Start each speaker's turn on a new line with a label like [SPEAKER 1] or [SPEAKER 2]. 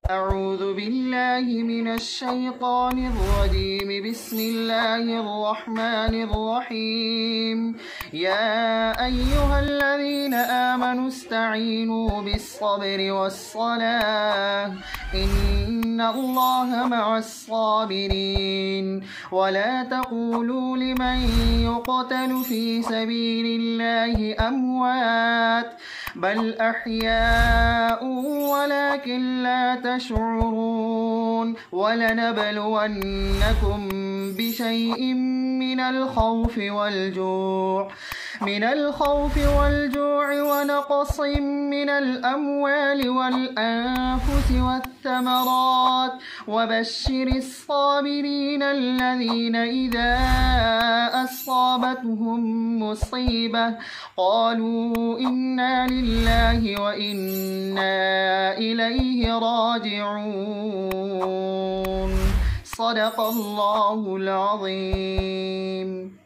[SPEAKER 1] أعوذ بالله من الشيطان الرجيم. بسم الله الرحمن الرحيم. يا أيها الذين آمنوا استعينوا بالصبر والصلاة إن الله مع الصابرين. ولا تقولوا لمن يقتل في سبيل الله أموات بل أحياء ولكن لا تشعرون. ولنبلونكم بشيء من الخوف والجوع ونقص من الأموال والأنفس والثمرات وبشر الصابرين الذين إذا أصابتهم مصيبة قالوا إنا لله وإنا إليه راجعون. صدق الله العظيم.